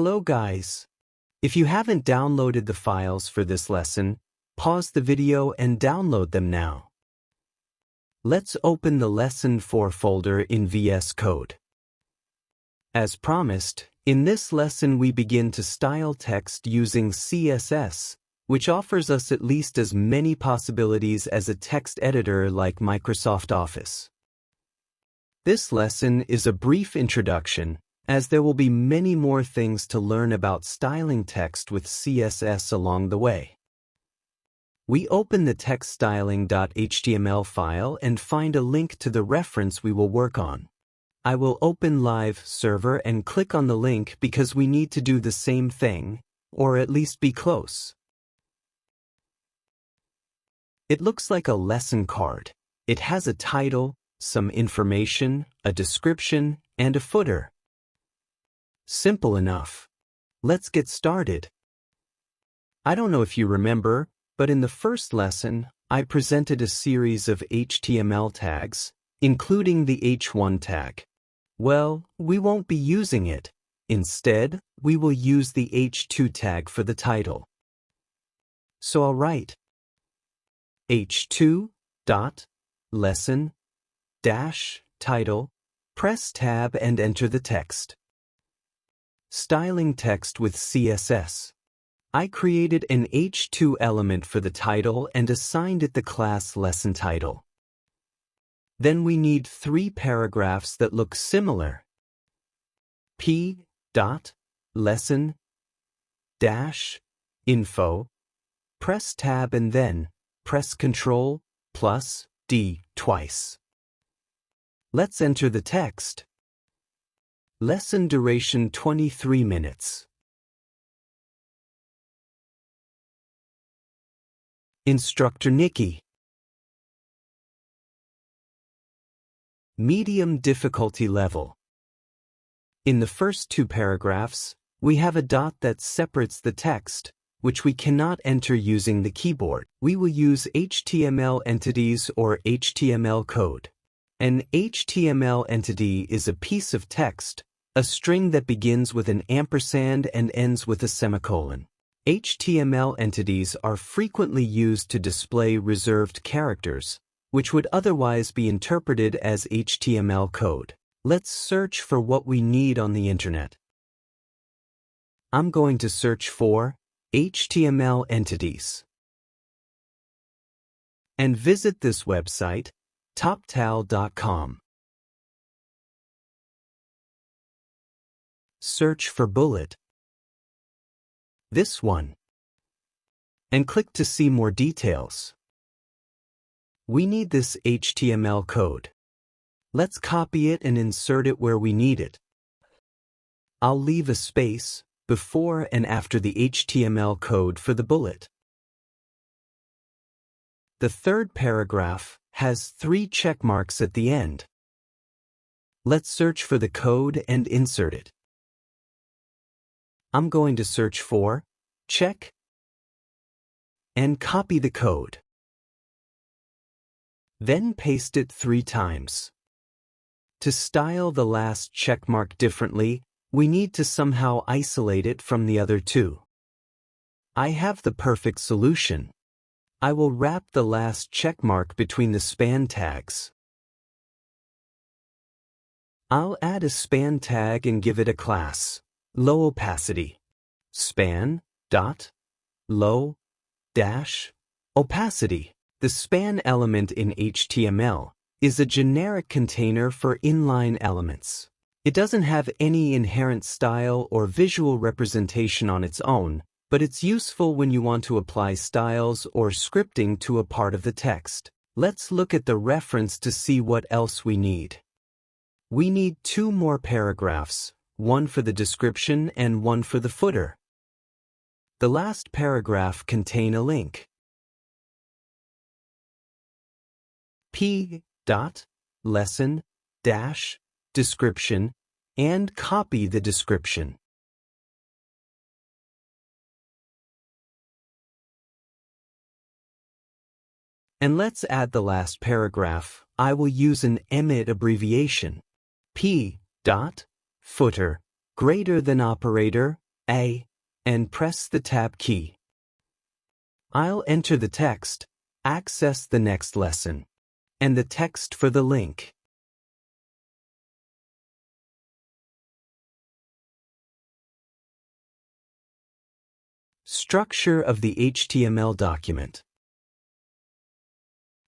Hello guys! If you haven't downloaded the files for this lesson, pause the video and download them now. Let's open the Lesson-4 folder in VS Code. As promised, in this lesson we begin to style text using CSS, which offers us at least as many possibilities as a text editor like Microsoft Office. This lesson is a brief introduction, as there will be many more things to learn about styling text with CSS along the way. We open the textstyling.html file and find a link to the reference we will work on. I will open Live Server and click on the link because we need to do the same thing, or at least be close. It looks like a lesson card. It has a title, some information, a description, and a footer. Simple enough. Let's get started. I don't know if you remember, but in the first lesson, I presented a series of HTML tags, including the H1 tag. Well, we won't be using it. Instead, we will use the H2 tag for the title. So I'll write h2.lesson-title, press tab and enter the text. Styling text with CSS. I created an H2 element for the title and assigned it the class lesson title. Then we need 3 paragraphs that look similar. p.lesson-info, press tab and then press Ctrl+D twice. Let's enter the text. Lesson duration 23 minutes. Instructor Nikki. Medium difficulty level. In the first 2 paragraphs, we have a dot that separates the text, which we cannot enter using the keyboard. We will use HTML entities or HTML code. An HTML entity is a piece of text, a string that begins with an ampersand and ends with a semicolon. HTML entities are frequently used to display reserved characters, which would otherwise be interpreted as HTML code. Let's search for what we need on the internet. I'm going to search for HTML entities and visit this website, toptal.com. Search for bullet. This one. And click to see more details. We need this HTML code. Let's copy it and insert it where we need it. I'll leave a space before and after the HTML code for the bullet. The third paragraph has 3 check marks at the end. Let's search for the code and insert it. I'm going to search for check and copy the code. Then paste it 3 times. To style the last checkmark differently, we need to somehow isolate it from the other 2. I have the perfect solution. I will wrap the last checkmark between the span tags. I'll add a span tag and give it a class. Low opacity. Span.low-opacity. The span element in HTML is a generic container for inline elements. It doesn't have any inherent style or visual representation on its own, but it's useful when you want to apply styles or scripting to a part of the text. Let's look at the reference to see what else we need. We need 2 more paragraphs. One for the description and one for the footer. The last paragraph contain a link. p.lesson-description and copy the description. And let's add the last paragraph. I will use an emit abbreviation. p.footer greater than operator A, and press the Tab key. I'll enter the text, access the next lesson, and the text for the link. Structure of the HTML document.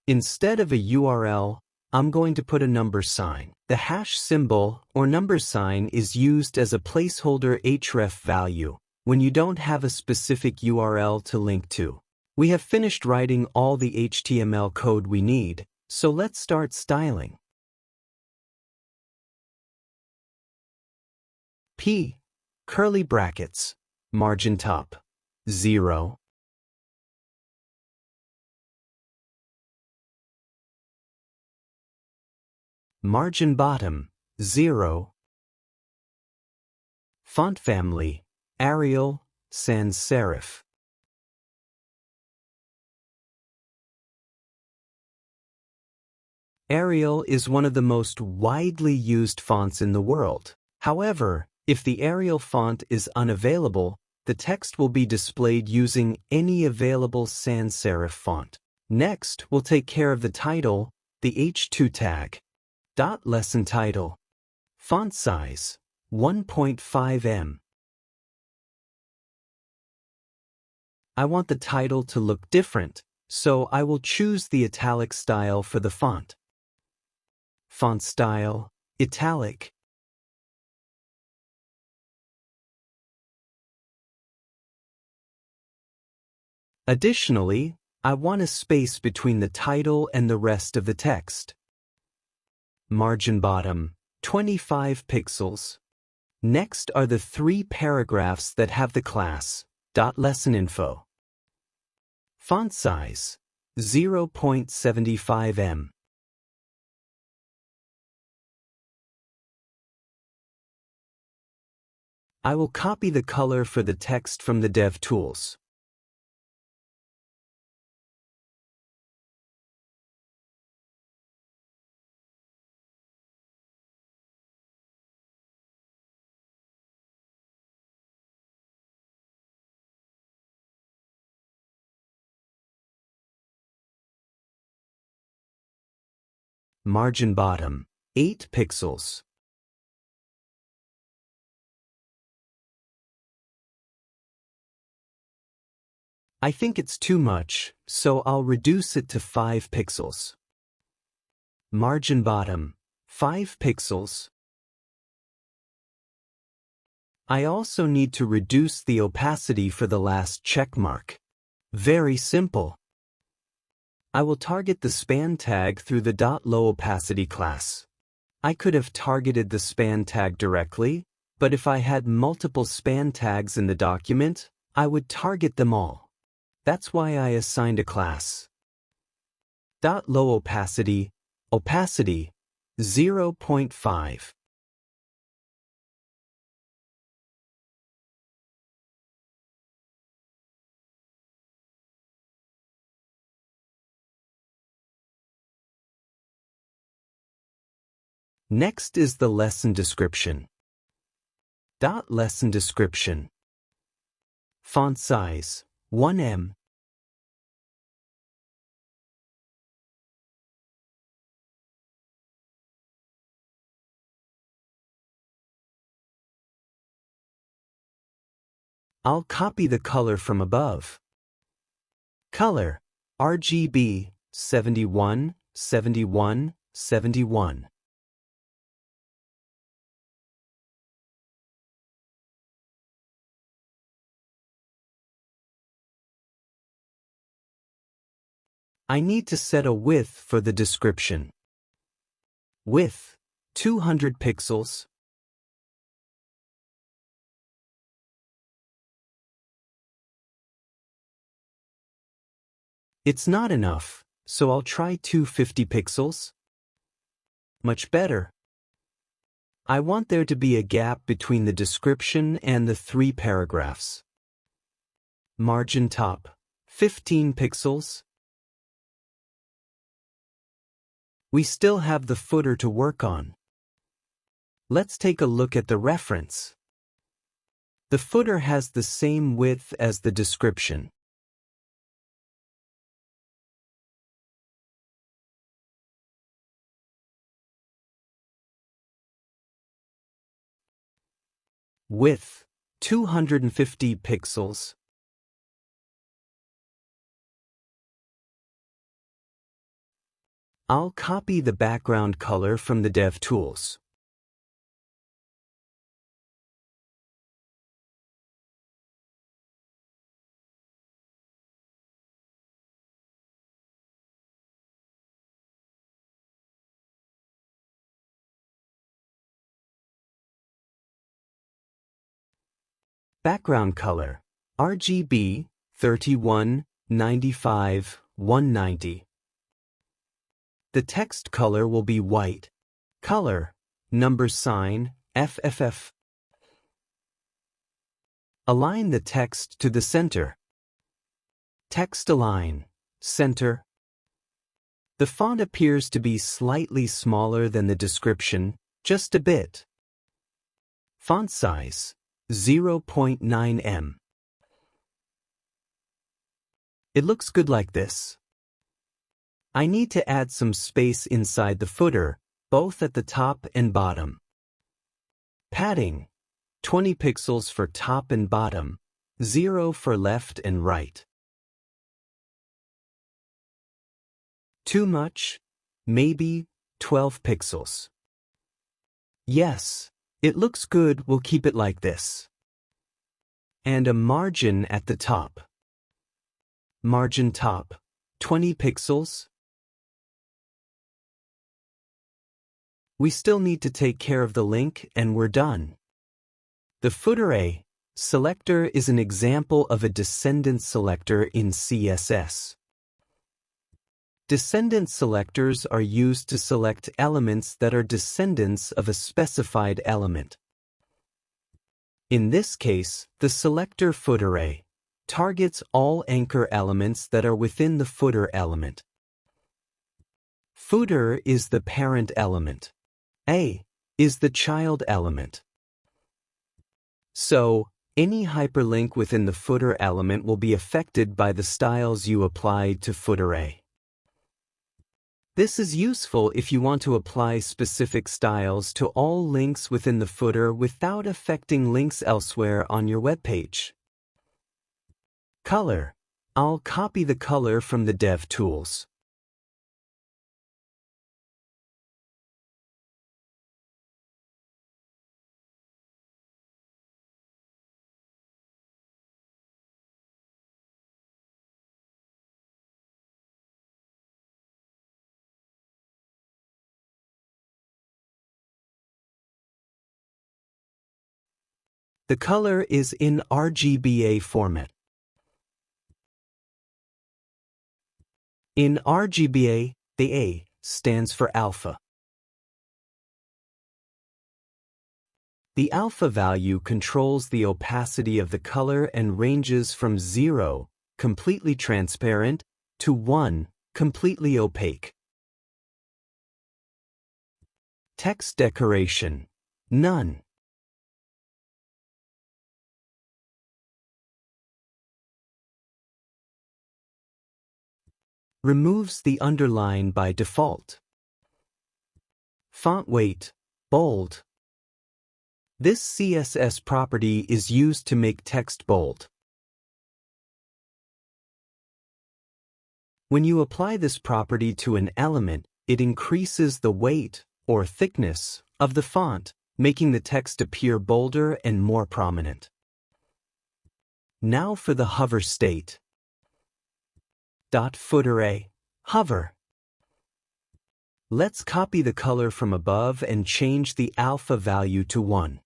Instead of a URL, I'm going to put a number sign. The hash symbol or number sign is used as a placeholder href value when you don't have a specific URL to link to. We have finished writing all the HTML code we need, so let's start styling. P, curly brackets, margin top, 0. Margin bottom, 0. Font family, Arial, sans serif. Arial is one of the most widely used fonts in the world. However, if the Arial font is unavailable, the text will be displayed using any available sans serif font. Next, we'll take care of the title, the H2 tag. Lesson title. Font size, 1.5 em. I want the title to look different, so I will choose the italic style for the font. Font style, italic. Additionally, I want a space between the title and the rest of the text. Margin bottom, 25 pixels. Next are the 3 paragraphs that have the class, .lesson info. Font size, 0.75 em. I will copy the color for the text from the Dev Tools. Margin bottom, 8 pixels. I think it's too much, so I'll reduce it to 5 pixels. Margin bottom, 5 pixels. I also need to reduce the opacity for the last check mark. Very simple. I will target the span tag through the .low opacity class. I could have targeted the span tag directly, but if I had multiple span tags in the document, I would target them all. That's why I assigned a class. .low opacity, opacity, 0.5. Next is the lesson description. Lesson description. Font size, 1 em. I'll copy the color from above. Color, RGB, 71, 71, 71. I need to set a width for the description. Width, 200 pixels. It's not enough, so I'll try 250 pixels. Much better. I want there to be a gap between the description and the 3 paragraphs. Margin top, 15 pixels. We still have the footer to work on. Let's take a look at the reference. The footer has the same width as the description. Width, 250 pixels. I'll copy the background color from the Dev Tools. Background color, RGB, 31, 95, 190. The text color will be white. Color, number sign, FFF. Align the text to the center. Text align, center. The font appears to be slightly smaller than the description, just a bit. Font size, 0.9 em. It looks good like this. I need to add some space inside the footer, both at the top and bottom. Padding, 20 pixels for top and bottom, 0 for left and right. Too much? Maybe 12 pixels. Yes, it looks good, we'll keep it like this. And a margin at the top. Margin top, 20 pixels. We still need to take care of the link and we're done. The footer A selector is an example of a descendant selector in CSS. Descendant selectors are used to select elements that are descendants of a specified element. In this case, the selector footer A targets all anchor elements that are within the footer element. Footer is the parent element. A is the child element. So, any hyperlink within the footer element will be affected by the styles you applied to footer A. This is useful if you want to apply specific styles to all links within the footer without affecting links elsewhere on your web page. Color. I'll copy the color from the Dev Tools. The color is in RGBA format. In RGBA, the A stands for alpha. The alpha value controls the opacity of the color and ranges from 0, completely transparent, to 1, completely opaque. Text decoration, none. Removes the underline by default. Font weight, bold. This CSS property is used to make text bold. When you apply this property to an element, it increases the weight, or thickness, of the font, making the text appear bolder and more prominent. Now for the hover state. Footer A, hover. Let's copy the color from above and change the alpha value to 1.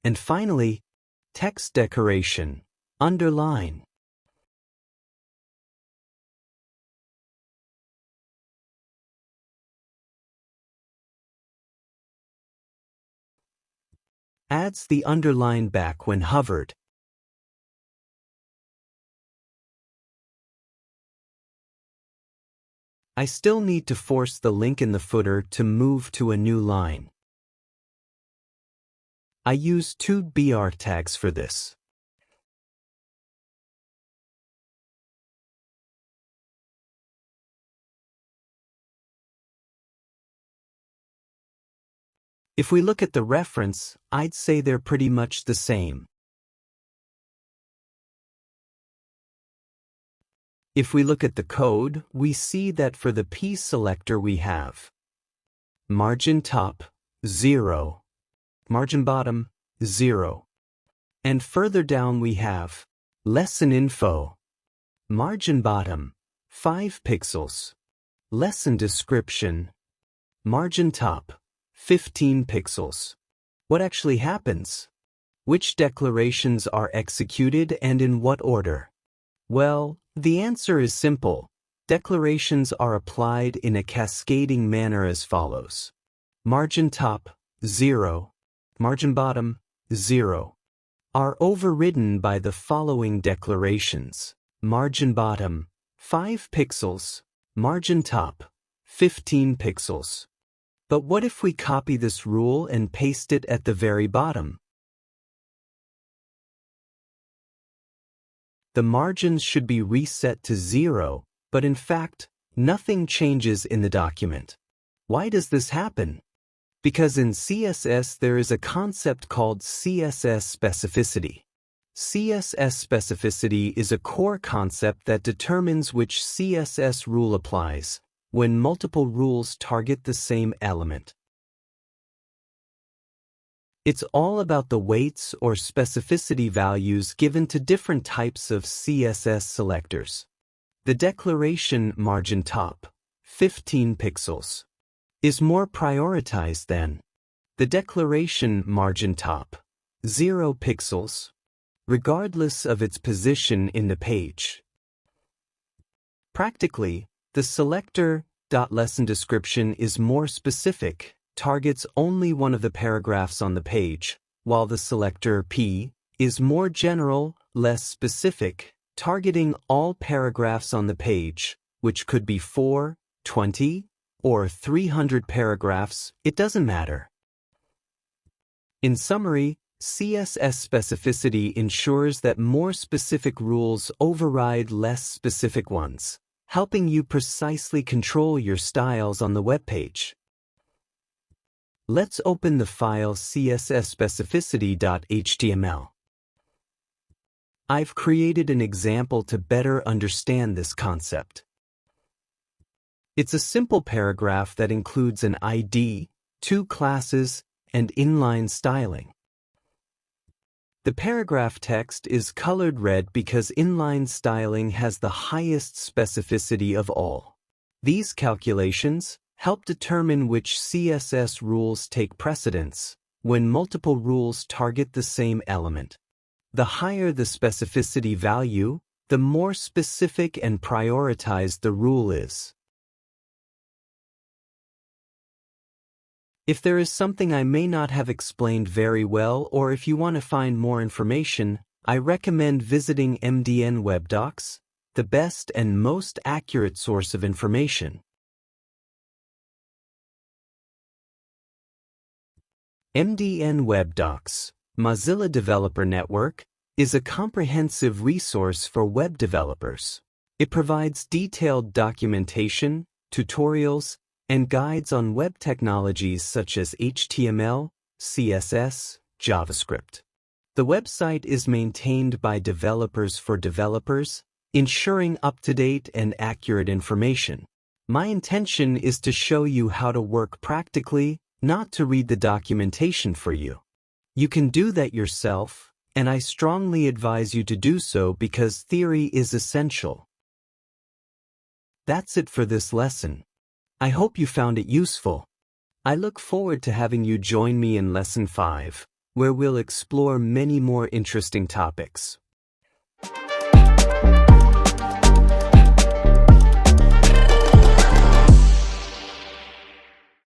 And finally, text decoration, underline. Adds the underline back when hovered. I still need to force the link in the footer to move to a new line. I use two BR tags for this. If we look at the reference, I'd say they're pretty much the same. If we look at the code, we see that for the P selector we have margin top, 0, margin bottom, 0. And further down we have lesson info, margin bottom, 5 pixels, lesson description, margin top, 15 pixels. What actually happens? Which declarations are executed and in what order? Well, the answer is simple. Declarations are applied in a cascading manner as follows. Margin top, 0, margin bottom, 0, are overridden by the following declarations. Margin bottom, 5 pixels, margin top, 15 pixels. But what if we copy this rule and paste it at the very bottom? The margins should be reset to 0, but in fact, nothing changes in the document. Why does this happen? Because in CSS there is a concept called CSS specificity. CSS specificity is a core concept that determines which CSS rule applies when multiple rules target the same element. It's all about the weights or specificity values given to different types of CSS selectors. The declaration margin top, 15 pixels, is more prioritized than the declaration margin top, 0 pixels, regardless of its position in the page. Practically, the selector.lesson description is more specific, targets only one of the paragraphs on the page, while the selector P is more general, less specific, targeting all paragraphs on the page, which could be 4, 20, or 300 paragraphs, it doesn't matter. In summary, CSS specificity ensures that more specific rules override less specific ones, helping you precisely control your styles on the web page. Let's open the file cssspecificity.html. I've created an example to better understand this concept. It's a simple paragraph that includes an ID, 2 classes, and inline styling. The paragraph text is colored red because inline styling has the highest specificity of all. These calculations help determine which CSS rules take precedence when multiple rules target the same element. The higher the specificity value, the more specific and prioritized the rule is. If there is something I may not have explained very well, or if you want to find more information, I recommend visiting MDN Web Docs, the best and most accurate source of information. MDN Web Docs, Mozilla Developer Network, is a comprehensive resource for web developers. It provides detailed documentation, tutorials, and guides on web technologies such as HTML, CSS, JavaScript. The website is maintained by developers for developers, ensuring up-to-date and accurate information. My intention is to show you how to work practically, not to read the documentation for you. You can do that yourself, and I strongly advise you to do so because theory is essential. That's it for this lesson. I hope you found it useful. I look forward to having you join me in Lesson 5, where we'll explore many more interesting topics.